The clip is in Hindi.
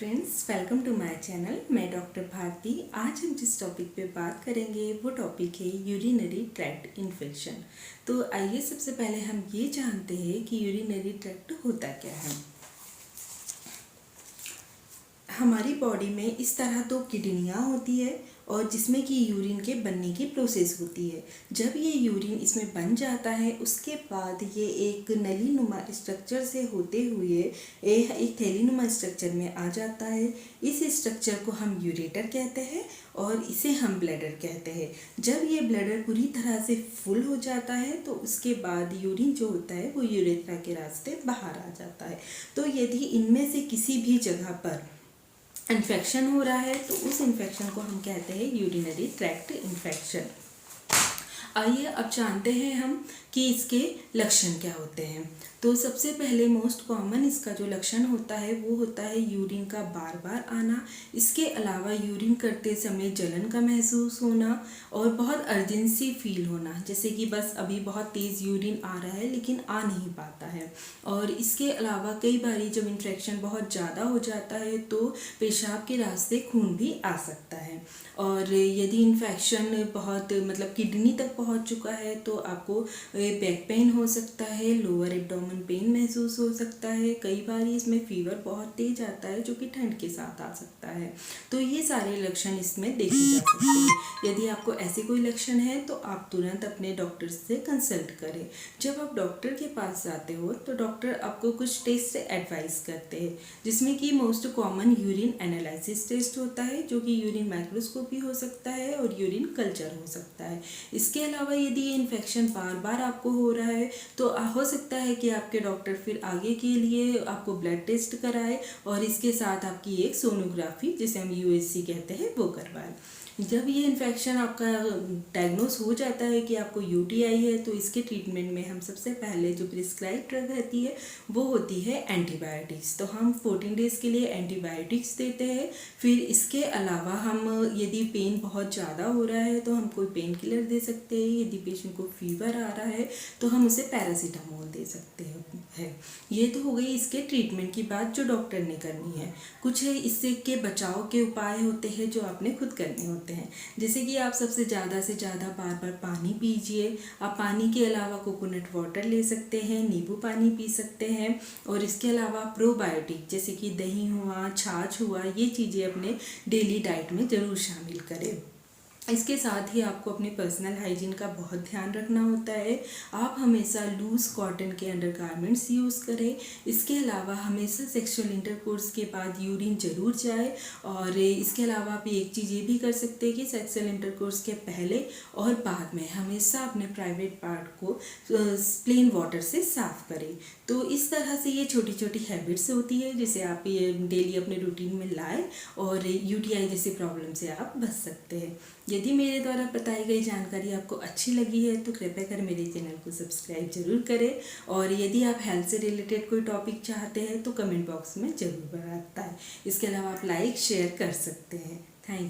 Friends, welcome to my channel. मैं डॉक्टर भारती। आज हम जिस टॉपिक पे बात करेंगे वो टॉपिक है यूरिनरी ट्रैक्ट इन्फेक्शन। तो आइए सबसे पहले हम ये जानते हैं कि यूरिनरी ट्रैक्ट होता क्या है। हमारी बॉडी में इस तरह दो किडनियाँ होती है और जिसमें कि यूरिन के बनने की प्रोसेस होती है। जब ये यूरिन इसमें बन जाता है उसके बाद ये एक नली नुमा स्ट्रक्चर से होते हुए एक थैली नुमा स्ट्रक्चर में आ जाता है। इस स्ट्रक्चर को हम यूरेटर कहते हैं और इसे हम ब्लैडर कहते हैं। जब ये ब्लैडर पूरी तरह से फुल हो जाता है तो उसके बाद यूरिन जो होता है वो यूरेथ्रा के रास्ते बाहर आ जाता है। तो यदि इनमें से किसी भी जगह पर इन्फेक्शन हो रहा है तो उस इन्फेक्शन को हम कहते हैं यूरिनरी ट्रैक्ट इन्फेक्शन। आइए अब जानते हैं हम कि इसके लक्षण क्या होते हैं। तो सबसे पहले मोस्ट कॉमन इसका जो लक्षण होता है वो होता है यूरिन का बार बार आना। इसके अलावा यूरिन करते समय जलन का महसूस होना और बहुत अर्जेंसी फील होना, जैसे कि बस अभी बहुत तेज़ यूरिन आ रहा है लेकिन आ नहीं पाता है। और इसके अलावा कई बारी जब इन्फेक्शन बहुत ज़्यादा हो जाता है तो पेशाब के रास्ते खून भी आ सकता है। और यदि इन्फेक्शन बहुत किडनी तक पहुंच चुका है तो आपको बैक पेन हो सकता है, लोअर एब्डोमेन पेन महसूस हो सकता है। कई बार इसमें फीवर बहुत तेज आता है जो कि ठंड के साथ आ सकता है। तो ये सारे लक्षण इसमें देखे जा सकते हैं। यदि आपको ऐसे कोई लक्षण है तो आप तुरंत अपने डॉक्टर से कंसल्ट करें। जब आप डॉक्टर के पास जाते हो तो डॉक्टर आपको कुछ टेस्ट एडवाइस करते हैं, जिसमें कि most common urine analysis test होता है जो कि यूरिन माइक्रोस्कोपी हो सकता है और यूरिन कल्चर हो सकता है। इसके अलावा यदि ये इन्फेक्शन बार बार आपको हो रहा है तो हो सकता है कि आपके डॉक्टर फिर आगे के लिए आपको ब्लड टेस्ट कराए और इसके साथ आपकी एक सोनोग्राफी, जिसे हम यूएससी कहते हैं, वो करवाएं। जब ये इन्फेक्शन आपका डायग्नोस हो जाता है कि आपको यूटीआई है तो इसके ट्रीटमेंट में हम सबसे पहले जो प्रिस्क्राइब ड्रग रहती है वो होती है एंटीबायोटिक्स। तो हम 14 डेज़ के लिए एंटीबायोटिक्स देते हैं। फिर इसके अलावा हम यदि पेन बहुत ज़्यादा हो रहा है तो हम कोई पेन किलर दे सकते हैं। यदि पेशेंट को फीवर आ रहा है तो हम उसे पैरासीटामोल दे सकते हैं। ये तो हो गई इसके ट्रीटमेंट की बात जो डॉक्टर ने करनी है। कुछ है इससे के बचाव के उपाय होते हैं जो आपने खुद करने होते हैं, जैसे कि आप सबसे ज़्यादा बार बार पानी पीजिए। आप पानी के अलावा कोकोनट वाटर ले सकते हैं, नींबू पानी पी सकते हैं। और इसके अलावा प्रोबायोटिक जैसे कि दही हुआ, छाछ हुआ, ये चीज़ें अपने डेली डाइट में ज़रूर शामिल करें। इसके साथ ही आपको अपने पर्सनल हाइजीन का बहुत ध्यान रखना होता है। आप हमेशा लूज़ कॉटन के अंडरगारमेंट्स यूज़ करें। इसके अलावा हमेशा सेक्सुअल इंटरकोर्स के बाद यूरिन जरूर जाए। और इसके अलावा आप एक चीज़ ये भी कर सकते हैं कि सेक्सुअल इंटरकोर्स के पहले और बाद में हमेशा अपने प्राइवेट पार्ट को प्लेन वाटर से साफ़ करें। तो इस तरह से ये छोटी छोटी हैबिट्स होती है जिसे आप ये डेली अपने रूटीन में लाएं और यूटीआई जैसी प्रॉब्लम से आप बच सकते हैं। यदि मेरे द्वारा बताई गई जानकारी आपको अच्छी लगी है तो कृपया कर मेरे चैनल को सब्सक्राइब जरूर करें। और यदि आप हेल्थ से रिलेटेड कोई टॉपिक चाहते हैं तो कमेंट बॉक्स में ज़रूर बताएं। इसके अलावा आप लाइक शेयर कर सकते हैं। Thank you.